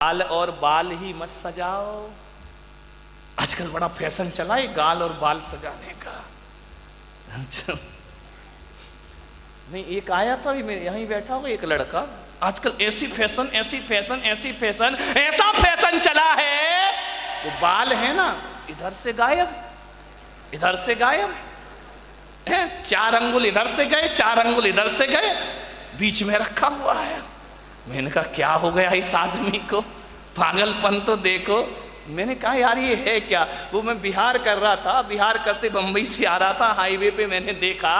गाल और बाल ही मत सजाओ। आजकल बड़ा फैशन चला है गाल और बाल सजाने का। अच्छा नहीं, एक आया था यहीं बैठा होगा एक लड़का, आजकल ऐसी फैशन ऐसी फैशन ऐसी फैशन ऐसा फैशन चला है, वो बाल है ना इधर से गायब इधर से गायब है, 4 अंगुल इधर से गए 4 अंगुल इधर से गए, बीच में रखा हुआ है। मैंने कहा क्या हो गया इस आदमी को, पागलपन तो देखो। मैंने कहा यार ये है क्या। वो मैं बिहार कर रहा था, बिहार करते बंबई से आ रहा था, हाईवे पे मैंने देखा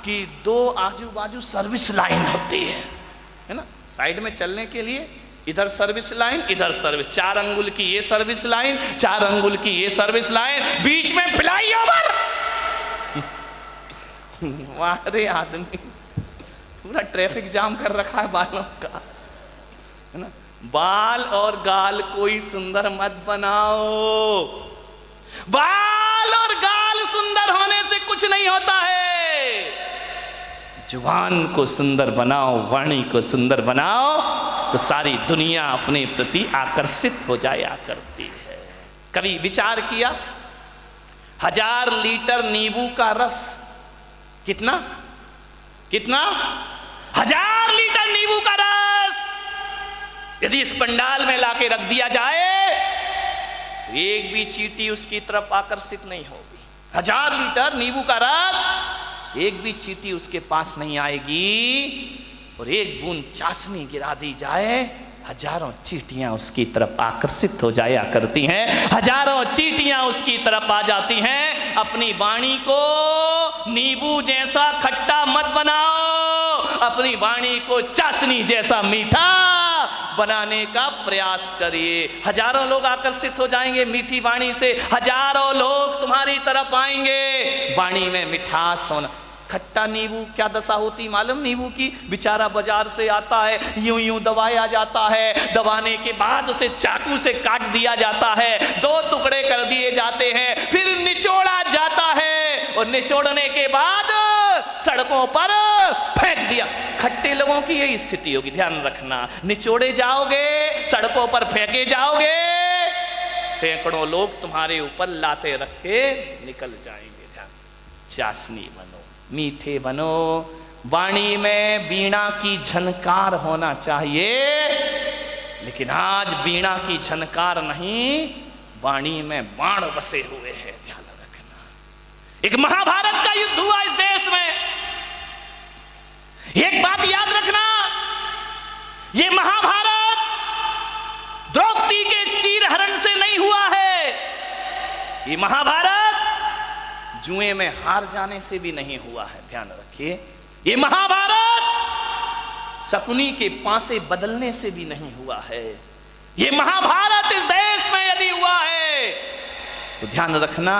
कि 2 आजू बाजू सर्विस लाइन होती है ना, साइड में चलने के लिए। इधर सर्विस लाइन इधर सर्विस, 4 अंगुल की ये सर्विस लाइन 4 अंगुल की ये सर्विस लाइन, बीच में फ्लाईओवर। वाह आदमी पूरा ट्रैफिक जाम कर रखा है बालों का, है ना। बाल और गाल कोई सुंदर मत बनाओ। बाल और गाल सुंदर होने से कुछ नहीं होता है। जुबान को सुंदर बनाओ, वाणी को सुंदर बनाओ, तो सारी दुनिया अपने प्रति आकर्षित हो जाया करती है। कभी विचार किया 1000 लीटर नींबू का रस कितना 1000 लीटर नींबू का रस यदि इस पंडाल में लाके रख दिया जाए तो एक भी चींटी उसकी तरफ आकर्षित नहीं होगी। 1000 लीटर नींबू का रस, एक भी चींटी उसके पास नहीं आएगी। और एक बूंद चाशनी गिरा दी जाए, हजारों चींटियां उसकी तरफ आकर्षित हो जाया करती हैं, हजारों चींटियां उसकी तरफ आ जाती हैं। अपनी वाणी को नींबू जैसा खट्टा मत बनाओ, अपनी वाणी को चाशनी जैसा मीठा बनाने का प्रयास करिए। हजारों लोग आकर्षित हो जाएंगे मीठी वाणी से, हजारों लोग तुम्हारी तरफ आएंगे। वाणी में मिठास होना। खट्टा नींबू क्या दशा होती मालूम नींबू की, बेचारा बाजार से आता है, यूं यूं दबाया जाता है, दबाने के बाद उसे चाकू से काट दिया जाता है, 2 टुकड़े कर दिए जाते हैं, फिर निचोड़ा जाता है और निचोड़ने के बाद सड़कों पर फेंक दिया। खट्टे लोगों की यही स्थिति होगी, ध्यान रखना। निचोड़े जाओगे, सड़कों पर फेंके जाओगे, सैकड़ों लोग तुम्हारे ऊपर लाते रख के निकल जाएंगे। ध्यान, चाशनी बनो, मीठे बनो, वाणी में वीणा की झनकार होना चाहिए। लेकिन आज वीणा की झनकार नहीं, वाणी में बाण बसे हुए हैं। ध्यान रखना। एक महाभारत का युद्ध हुआ इस देश में। एक बात याद रखना, यह महाभारत द्रौपदी के चीरहरण से नहीं हुआ है, यह महाभारत जुए में हार जाने से भी नहीं हुआ है। ध्यान रखिए, यह महाभारत शकुनी के पासे बदलने से भी नहीं हुआ है। यह महाभारत इस देश में यदि हुआ है तो ध्यान रखना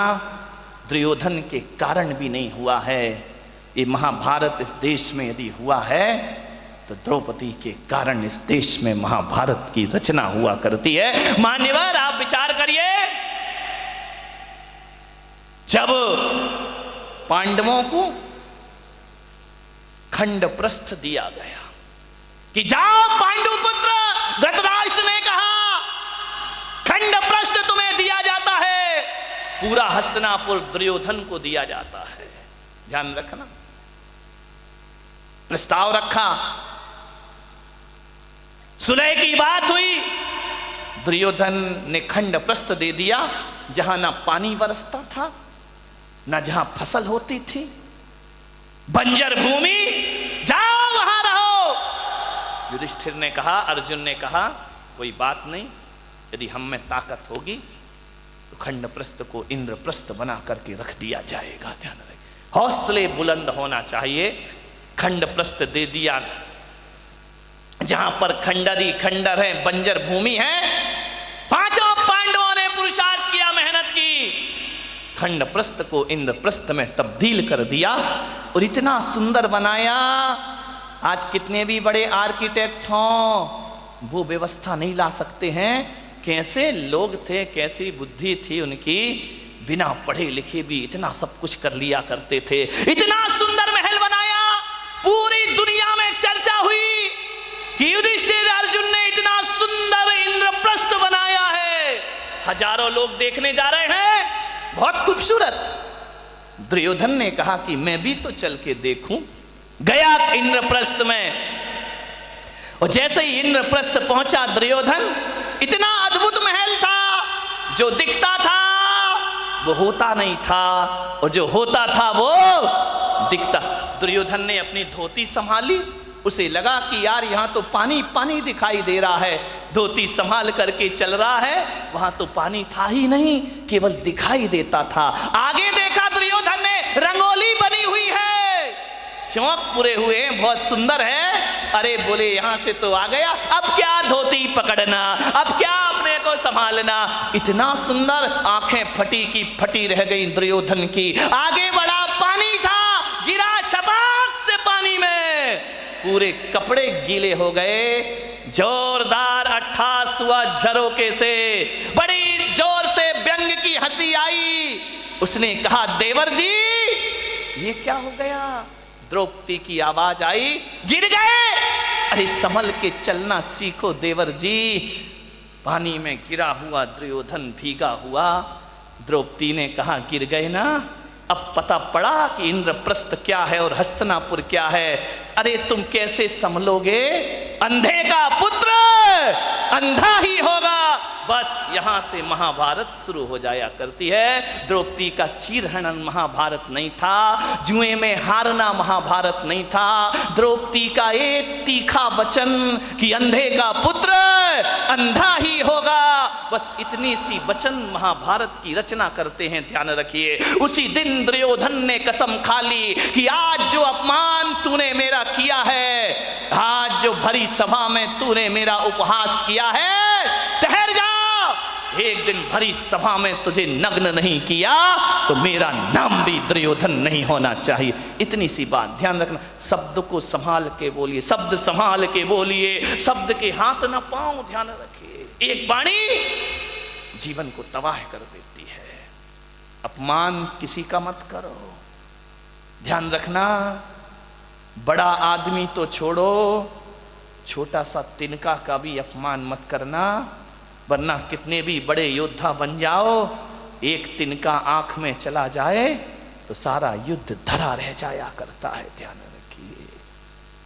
दुर्योधन के कारण भी नहीं हुआ है। ये महाभारत इस देश में यदि हुआ है तो द्रौपदी के कारण इस देश में महाभारत की रचना हुआ करती है। मान्यवर आप विचार करिए, जब पांडवों को खंडप्रस्थ दिया गया कि जाओ पांडुपुत्र, धृतराष्ट्र ने कहा खंडप्रस्थ तुम्हें दिया जाता है, पूरा हस्तिनापुर दुर्योधन को दिया जाता है। ध्यान रखना, प्रस्ताव रखा, सुलह की बात हुई, दुर्योधन ने खंडप्रस्थ दे दिया। जहां ना पानी बरसता था, ना जहां फसल होती थी, बंजर भूमि, जाओ वहां रहो। युधिष्ठिर ने कहा, अर्जुन ने कहा कोई बात नहीं, यदि हम में ताकत होगी तो खंडप्रस्थ को इंद्रप्रस्थ बना करके रख दिया जाएगा। ध्यान रखें, हौसले बुलंद होना चाहिए। खंडप्रस्थ दे दिया, जहां पर खंडरी खंडर है, बंजर भूमि है। 5 पांडवों ने पुरुषार्थ किया, मेहनत की, खंडप्रस्थ को इंद्रप्रस्थ में तब्दील कर दिया और इतना सुंदर बनाया। आज कितने भी बड़े आर्किटेक्ट हों, वो व्यवस्था नहीं ला सकते हैं। कैसे लोग थे, कैसी बुद्धि थी उनकी, बिना पढ़े लिखे भी इतना सब कुछ कर लिया करते थे। इतना सुंदर महल बनाया, पूरी दुनिया में चर्चा हुई कि युधिष्ठिर अर्जुन ने इतना सुंदर इंद्रप्रस्थ हजारों लोग देखने जा रहे हैं, बहुत खूबसूरत। दुर्योधन ने कहा कि मैं भी तो चल के देखूं। गया इंद्रप्रस्थ में, और जैसे ही इंद्रप्रस्थ पहुंचा दुर्योधन, इतना अद्भुत महल था, जो दिखता था वो होता नहीं था, और जो होता था वो दिखता। दुर्योधन ने अपनी धोती संभाली, उसे लगा कि यार यहाँ तो पानी पानी दिखाई दे रहा है। धोती संभाल करके चल रहा है, वहां तो पानी था ही नहीं, केवल दिखाई देता था। आगे देखा दुर्योधन ने, रंगोली बनी हुई है, चौक पूरे हुए हैं, बहुत सुंदर है। अरे बोले यहाँ से तो आ गया, अब क्या धोती पकड़ना, अब क्या अपने को संभालना। इतना सुंदर, आंखें फटी की फटी रह गई दुर्योधन की। आगे बड़ा पानी था, गिरा छपाक से पानी में, पूरे कपड़े गीले हो गए। जोरदार अट्ठास हुआ झरोके से, बड़ी जोर से व्यंग की हंसी आई। उसने कहा, देवर जी ये क्या हो गया। द्रौपदी की आवाज आई, गिर गए। अरे संभल के चलना सीखो देवर जी। पानी में गिरा हुआ दुर्योधन भीगा हुआ। द्रौपदी ने कहा, गिर गए ना, अब पता पड़ा कि इंद्रप्रस्थ क्या है और हस्तिनापुर क्या है। अरे तुम कैसे संभलोगे, अंधे का पुत्र अंधा ही होगा। बस यहां से महाभारत शुरू हो जाया करती है। द्रौपदी का चीरहरण महाभारत नहीं था, जुए में हारना महाभारत नहीं था। द्रौपदी का एक तीखा वचन कि अंधे का पुत्र अंधा ही होगा, बस इतनी सी वचन महाभारत की रचना करते हैं। ध्यान रखिए, उसी दिन दुर्योधन ने कसम खा ली कि आज जो अपमान तूने मेरा किया है, आज जो भरी सभा में तूने मेरा उपहास किया है, ठहर जा, एक दिन भरी सभा में तुझे नग्न नहीं किया तो मेरा नाम भी दुर्योधन नहीं होना चाहिए। इतनी सी बात ध्यान रखना। शब्द को संभाल के बोलिए, शब्द संभाल के बोलिए, शब्द के हाथ ना पांव। ध्यान रखिए, एक वाणी जीवन को तबाह कर देती है। अपमान किसी का मत करो। ध्यान रखना, बड़ा आदमी तो छोड़ो, छोटा सा तिनका का भी अपमान मत करना, वरना कितने भी बड़े योद्धा बन जाओ, एक तिनका आंख में चला जाए तो सारा युद्ध धरा रह जाया करता है। ध्यान रखिए,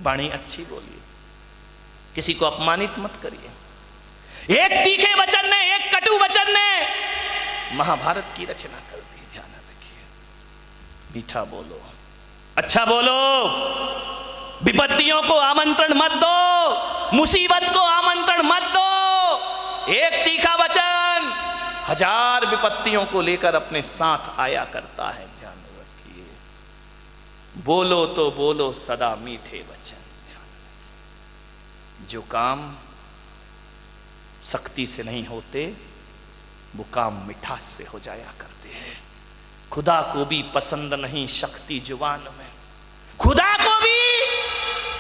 वाणी अच्छी बोलिए, किसी को अपमानित मत करिए। एक तीखे वचन ने, एक कटु वचन ने महाभारत की रचना कर दी। ध्यान रखिए, मीठा बोलो, अच्छा बोलो, विपत्तियों को आमंत्रण मत दो, मुसीबत को आमंत्रण मत दो। एक तीखा वचन हजार विपत्तियों को लेकर अपने साथ आया करता है। ध्यान रखिए, बोलो तो बोलो सदा मीठे वचन। जो काम सख्ती से नहीं होते वो काम मिठास से हो जाया करते हैं। खुदा को भी पसंद नहीं शक्ति जुबान में, खुदा को भी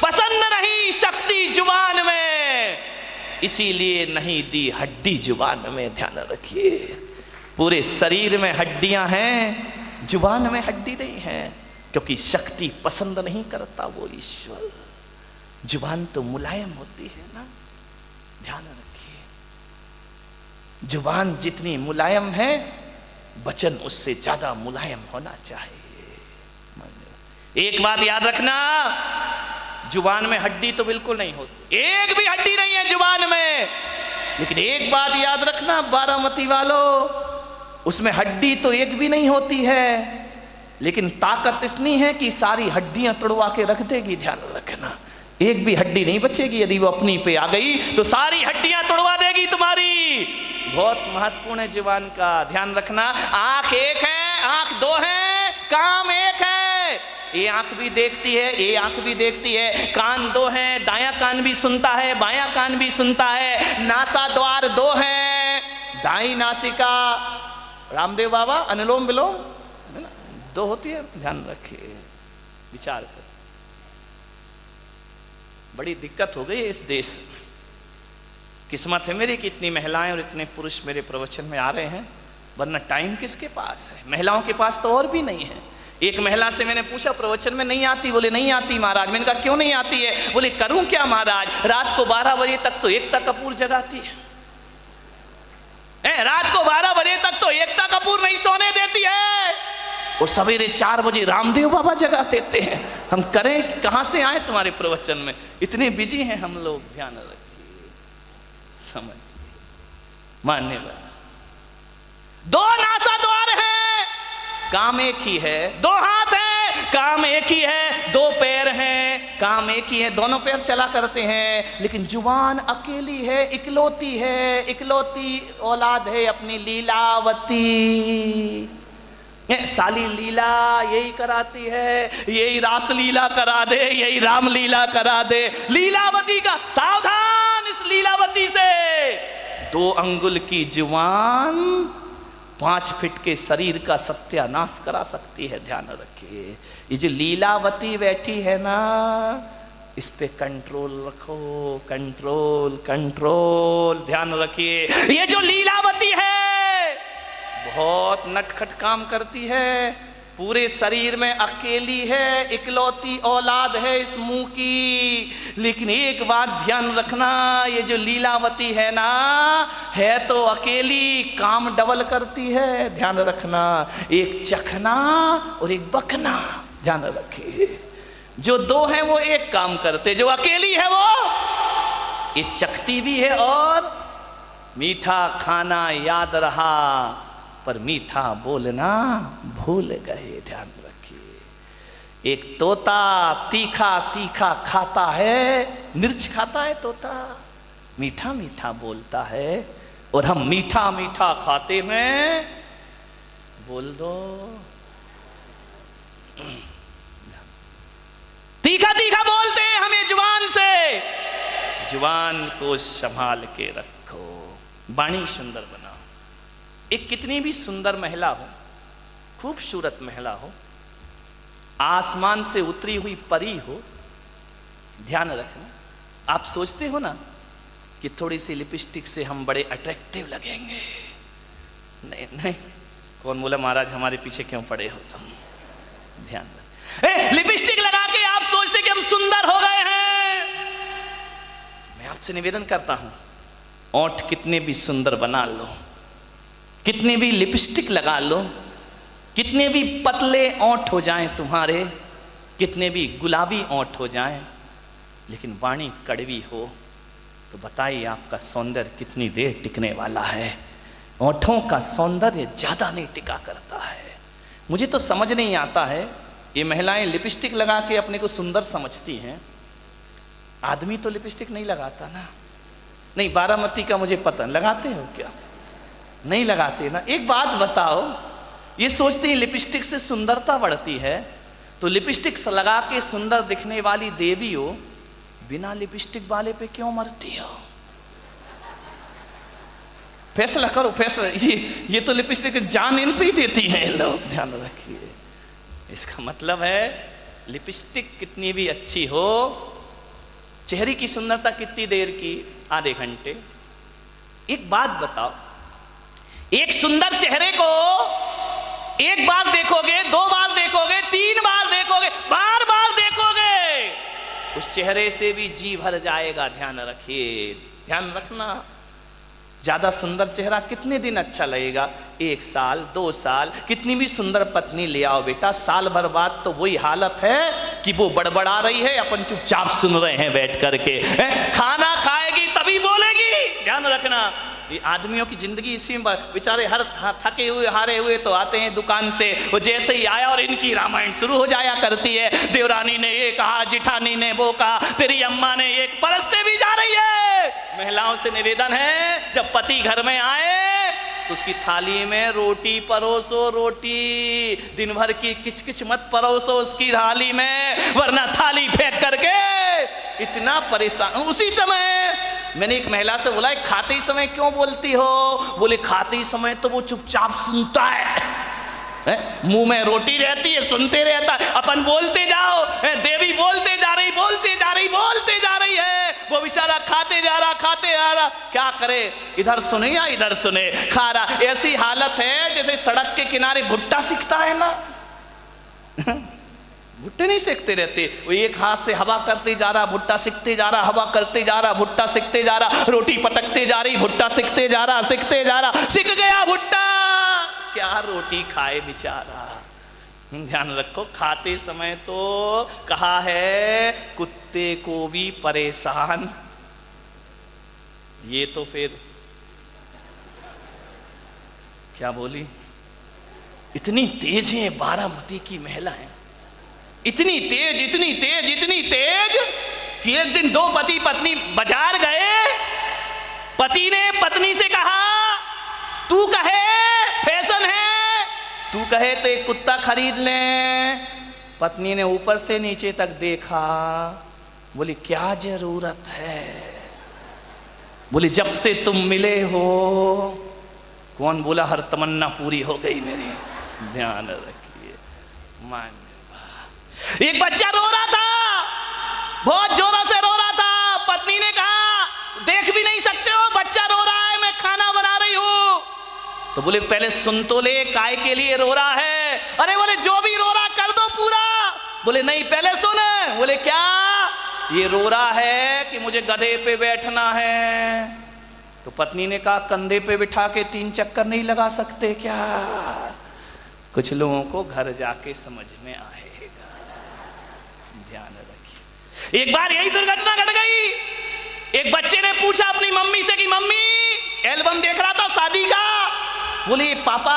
पसंद नहीं शक्ति जुबान में, इसीलिए नहीं दी हड्डी जुबान में। ध्यान रखिए, पूरे शरीर में हड्डियां हैं, जुबान में हड्डी नहीं है, क्योंकि शक्ति पसंद नहीं करता वो ईश्वर। जुबान तो मुलायम होती है ना। ध्यान रखिए, जुबान जितनी मुलायम है, वचन उससे ज्यादा मुलायम होना चाहिए। एक बात याद रखना, जुबान में हड्डी तो बिल्कुल नहीं होती, एक भी हड्डी नहीं है जुबान में। लेकिन एक बात याद रखना बारामती वालों, उसमें हड्डी तो एक भी नहीं होती है, लेकिन ताकत इतनी है कि सारी हड्डियां तोड़वा के रख देगी। ध्यान रखना, एक भी हड्डी नहीं बचेगी। यदि वो अपनी पे आ गई तो सारी हड्डियां तोड़वा देगी तुम्हारी। बहुत महत्वपूर्ण है जुबान का, ध्यान रखना। आंख एक है, आंख दो है, काम एक है। ये आंख भी देखती है, ये आंख भी देखती है। कान दो हैं, दायां कान भी सुनता है, बायां कान भी सुनता है। नासा द्वार दो हैं, दाई नासिका, रामदेव बाबा अनुलोम विलोम है ना, दो होती है। ध्यान रखिए, विचार कर। बड़ी दिक्कत हो गई इस देश में। किस्मत है मेरी कि इतनी महिलाएं और इतने पुरुष मेरे प्रवचन में आ रहे हैं, वरना टाइम किसके पास है। महिलाओं के पास तो और भी नहीं है। एक महिला से मैंने पूछा प्रवचन में नहीं आती, बोले नहीं आती महाराज। मैंने कहा क्यों नहीं आती है, बोले करूं क्या महाराज, रात को 12 बजे तक तो एकता कपूर जगाती है। रात को 12 बजे तक तो एकता कपूर नहीं सोने देती है और सवेरे 4 बजे रामदेव बाबा जगा देते हैं। हम करें, कहां से आए तुम्हारे प्रवचन में? इतने बिजी हैं हम लोग। ध्यान रखिए, समझिए, मान्यवर। 2 नासा द्वार है, काम एक ही है। 2 हाथ है, काम एक ही है। 2 पैर हैं, काम एक ही है। दोनों पैर चला करते हैं, लेकिन जुबान अकेली है, इकलौती है। इकलौती औलाद है अपनी लीलावती। साली लीला यही कराती है, यही रास लीला करा दे, यही राम लीला करा दे। लीलावती का सावधान, इस लीलावती से। 2 अंगुल की जुबान 5 फीट के शरीर का सत्यानाश करा सकती है। ध्यान रखिए, ये जो लीलावती बैठी है ना, इस पे कंट्रोल रखो, कंट्रोल कंट्रोल। ध्यान रखिए, ये जो लीलावती है बहुत नटखट काम करती है। पूरे शरीर में अकेली है, इकलौती औलाद है इस मुंह की। लेकिन एक बात ध्यान रखना, ये जो लीलावती है ना, है तो अकेली, काम डबल करती है। ध्यान रखना, एक चखना और एक बकना। ध्यान रखिए, जो 2 हैं वो एक काम करते, जो अकेली है वो ये चखती भी है। और मीठा खाना याद रहा पर मीठा बोलना भूल गए। ध्यान रखिए, एक तोता तीखा तीखा खाता है, मिर्च खाता है तोता, मीठा मीठा बोलता है। और हम मीठा मीठा खाते हैं, बोल दो तीखा तीखा बोलते हैं हमें जुबान से। जुबान को संभाल के रखो, वाणी सुंदर बनाओ। एक कितनी भी सुंदर महिला हो, खूबसूरत महिला हो, आसमान से उतरी हुई परी हो, ध्यान रखना, आप सोचते हो ना कि थोड़ी सी लिपस्टिक से हम बड़े अट्रैक्टिव लगेंगे। नहीं नहीं, कौन बोला महाराज हमारे पीछे क्यों पड़े हो तुम? ध्यान रख, लिपस्टिक लगा के आप सोचते कि हम सुंदर हो गए हैं। मैं आपसे निवेदन करता हूं, ओंठ कितने भी सुंदर बना लो, कितने भी लिपस्टिक लगा लो, कितने भी पतले ओंठ हो जाएं तुम्हारे, कितने भी गुलाबी ओंठ हो जाएं, लेकिन वाणी कड़वी हो तो बताइए आपका सौंदर्य कितनी देर टिकने वाला है? ओंठों का सौंदर्य ज्यादा नहीं टिका करता है। मुझे तो समझ नहीं आता है, ये महिलाएं लिपस्टिक लगा के अपने को सुंदर समझती हैं, आदमी तो लिपस्टिक नहीं लगाता ना। नहीं, बारामती का मुझे पता, लगाते हो क्या? नहीं लगाते ना। एक बात बताओ, ये सोचते हैं लिपस्टिक से सुंदरता बढ़ती है, तो लिपस्टिक लगा के सुंदर दिखने वाली देवी हो, बिना लिपस्टिक वाले पे क्यों मरती हो? फैसला करो, फैसला। ये तो लिपस्टिक जान इन पे ही देती है लोग। ध्यान रखिए, इसका मतलब है लिपस्टिक कितनी भी अच्छी हो, चेहरे की सुंदरता कितनी देर की? आधे घंटे। एक बात बताओ, एक सुंदर चेहरे को एक बार देखोगे, 2 बार देखोगे, 3 बार देखोगे, बार बार देखोगे, उस चेहरे से भी जी भर जाएगा। ध्यान रखिए, ध्यान रखना, ज्यादा सुंदर चेहरा कितने दिन अच्छा लगेगा? 1 साल, 2 साल। कितनी भी सुंदर पत्नी ले आओ बेटा, साल भर बाद तो वही हालत है कि वो बड़बड़ा रही है, अपन चुपचाप सुन रहे हैं बैठ करके। खाना खाएगी तभी बोलेगी। ध्यान रखना, ये आदमियों की जिंदगी इसी में, बेचारे हर थके हुए हारे हुए तो आते हैं दुकान से, वो जैसे ही आया और इनकी रामायण शुरू हो जाया करती है। देवरानी ने ये कहा, जिठानी ने वो कहा, तेरी अम्मा ने ये, परसते भी जा रही है। महिलाओं से निवेदन है, जब पति घर में आए तो उसकी थाली में रोटी परोसो, रोटी। दिन भर की किचकिच मत परोसो उसकी थाली में, वरना थाली फेंक करके इतना परेशान। उसी समय मैंने एक महिला से बोला, खाते ही समय क्यों बोलती हो? बोले खाते ही समय तो वो चुपचाप सुनता है, मुंह में रोटी रहती है, सुनते रहता है, अपन बोलते जाओ, देवी बोलते जा रही, बोलते जा रही, बोलते जा रही है, वो बेचारा खाते जा रहा, खाते जा रहा, क्या करे? इधर सुने या इधर सुने, खा रहा। ऐसी हालत है जैसे सड़क के किनारे भुट्टा सिकता है ना। भुट्टे नहीं सेकते रहते, वो एक हाथ से हवा करते जा रहा, भुट्टा सेकते जा रहा, हवा करते जा रहा, भुट्टा सेकते जा रहा, रोटी पटकते जा रही, भुट्टा सेकते जा रहा, सेकते जा रहा, सिक गया भुट्टा, क्या रोटी खाए बेचारा। ध्यान रखो, खाते समय तो कहा है कुत्ते को भी परेशान, ये तो फिर क्या बोली, इतनी तेज है बारामती की महिलाएं, इतनी तेज इतनी तेज इतनी तेज कि एक दिन दो पति पत्नी बाजार गए, पति ने पत्नी से कहा तू कहे फैशन है, तू कहे तो एक कुत्ता खरीद ले। पत्नी ने ऊपर से नीचे तक देखा, बोली क्या जरूरत है, बोली जब से तुम मिले हो। कौन बोला हर तमन्ना पूरी हो गई मेरी, ध्यान रखिए। मान एक बच्चा रो रहा था, बहुत जोरों से रो रहा था, पत्नी ने कहा देख भी नहीं सकते हो बच्चा रो रहा है, मैं खाना बना रही हूं। तो बोले पहले सुन तो ले, काय के लिए रो रहा है। अरे बोले जो भी रो रहा कर दो पूरा। बोले नहीं पहले सुन। बोले क्या, ये रो रहा है कि मुझे गधे पे बैठना है। तो पत्नी ने कहा कंधे पे बिठा के 3 चक्कर नहीं लगा सकते क्या। कुछ लोगों को घर जाके समझ में आएगा, ध्यान रखिए। एक बार यही दुर्घटना घट गई। एक बच्चे ने पूछा अपनी मम्मी से कि मम्मी, एल्बम देख रहा था शादी का, बोले पापा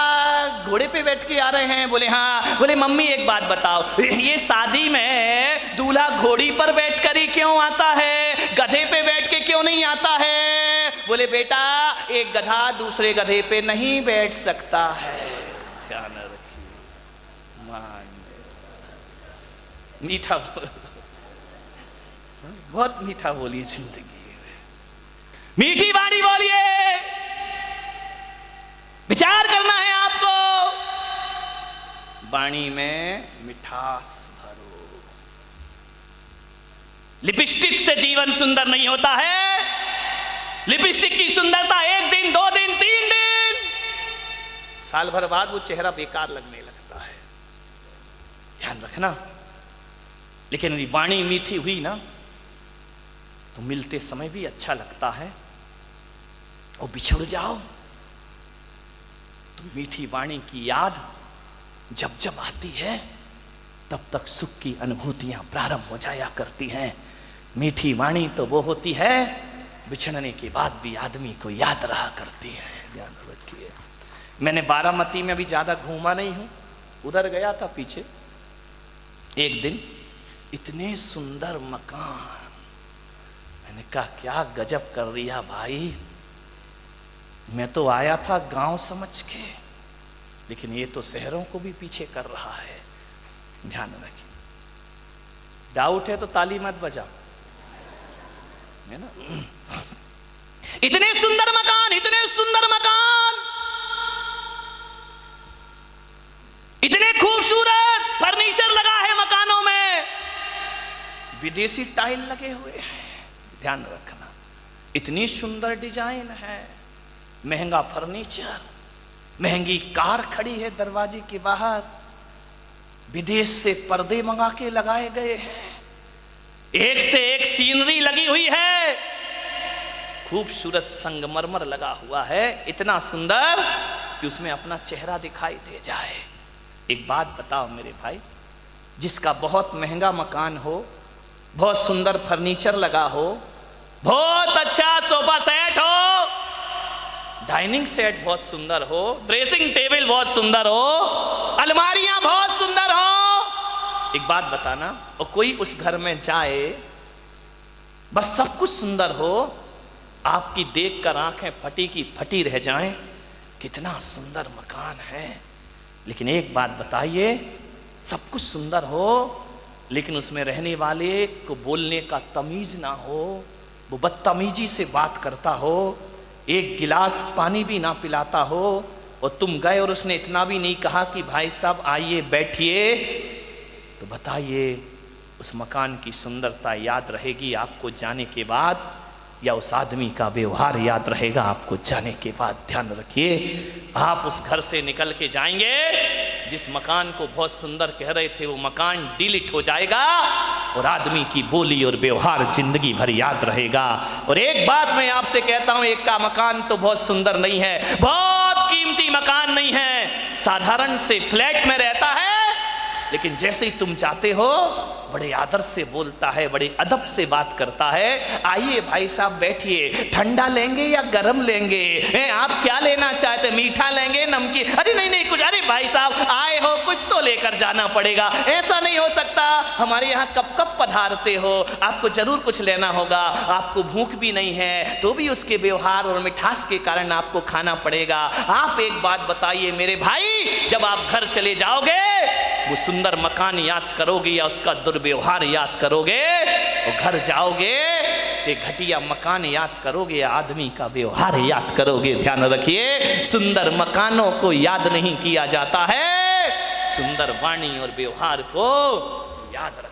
घोड़े पे बैठ के आ रहे हैं। बोले हाँ। बोले मम्मी एक बात बताओ, ये शादी में दूल्हा घोड़ी पर बैठ कर ही क्यों आता है, गधे पे बैठ के क्यों नहीं आता है। बोले बेटा एक गधा दूसरे गधे पे नहीं बैठ सकता है। ध्यान रखिए, मीठा बहुत मीठा बोलिए जिंदगी में, मीठी बाणी बोलिए, विचार करना है आपको, वाणी में मिठास भरो। लिपस्टिक से जीवन सुंदर नहीं होता है। लिपस्टिक की सुंदरता 1 दिन 2 दिन 3 दिन, साल भर बाद वो चेहरा बेकार लगने लगता है, ध्यान रखना। लेकिन यदि वाणी मीठी हुई ना तो मिलते समय भी अच्छा लगता है, और बिछुड़ जाओ तो मीठी वाणी की याद जब जब आती है तब तक सुख की अनुभूतियां प्रारंभ हो जाया करती हैं। मीठी वाणी तो वो होती है बिछड़ने के बाद भी आदमी को याद रहा करती है, ध्यान रखिए। मैंने बारामती में भी ज्यादा घूमा नहीं हूं, उधर गया था पीछे। एक दिन इतने सुंदर मकान, मैंने कहा क्या गजब कर दिया भाई, मैं तो आया था गांव समझ के, लेकिन ये तो शहरों को भी पीछे कर रहा है, ध्यान रखिए। डाउट है तो ताली मत बजाओ, है ना। इतने सुंदर मकान, इतने सुंदर मकान, इतने खूबसूरत फर्नीचर लगा है मकानों में, विदेशी टाइल लगे हुए हैं, ध्यान रखना। इतनी सुंदर डिजाइन है, महंगा फर्नीचर, महंगी कार खड़ी है दरवाजे के बाहर, विदेश से पर्दे मंगा के लगाए गए हैं, एक से एक सीनरी लगी हुई है, खूबसूरत संगमरमर लगा हुआ है, इतना सुंदर कि उसमें अपना चेहरा दिखाई दे जाए। एक बात बताओ मेरे भाई, जिसका बहुत महंगा मकान हो, बहुत सुंदर फर्नीचर लगा हो, बहुत अच्छा सोफा सेट हो, डाइनिंग सेट बहुत सुंदर हो, ड्रेसिंग टेबल बहुत सुंदर हो, अलमारियां बहुत सुंदर हो, एक बात बताना, और कोई उस घर में जाए, बस सब कुछ सुंदर हो, आपकी देखकर आंखें फटी की फटी रह जाएं, कितना सुंदर मकान है। लेकिन एक बात बताइए, सब कुछ सुंदर हो लेकिन उसमें रहने वाले को बोलने का तमीज ना हो, वो बदतमीजी से बात करता हो, एक गिलास पानी भी ना पिलाता हो, और तुम गए और उसने इतना भी नहीं कहा कि भाई साहब आइए बैठिए, तो बताइए उस मकान की सुंदरता याद रहेगी आपको जाने के बाद, या उस आदमी का व्यवहार याद रहेगा आपको जाने के बाद। ध्यान रखिए, आप उस घर से निकल के जाएंगे, जिस मकान को बहुत सुंदर कह रहे थे वो मकान डिलीट हो जाएगा और आदमी की बोली और व्यवहार जिंदगी भर याद रहेगा। और एक बात मैं आपसे कहता हूं, एक का मकान तो बहुत सुंदर नहीं है, बहुत कीमती मकान नहीं है, साधारण से फ्लैट में रहता है, लेकिन जैसे ही तुम जाते हो बड़े आदर से बोलता है, बड़े अदब से बात करता है। आइए भाई साहब बैठिए, ठंडा लेंगे या गरम लेंगे, आप क्या लेना चाहते, मीठा लेंगे नमकीन, अरे नहीं नहीं कुछ, अरे भाई साहब आए हो कुछ तो लेकर जाना पड़ेगा, ऐसा नहीं हो सकता, हमारे यहाँ कब कब पधारते हो, आपको जरूर कुछ लेना होगा, आपको भूख भी नहीं है तो भी उसके व्यवहार और मिठास के कारण आपको खाना पड़ेगा। आप एक बात बताइए मेरे भाई, जब आप घर चले जाओगे वो सुंदर मकान याद करोगे या उसका दुर्व्यवहार याद करोगे? वो घर जाओगे ये घटिया मकान याद करोगे या आदमी का व्यवहार याद करोगे? ध्यान रखिए, सुंदर मकानों को याद नहीं किया जाता है, सुंदर वाणी और व्यवहार को याद रखिए।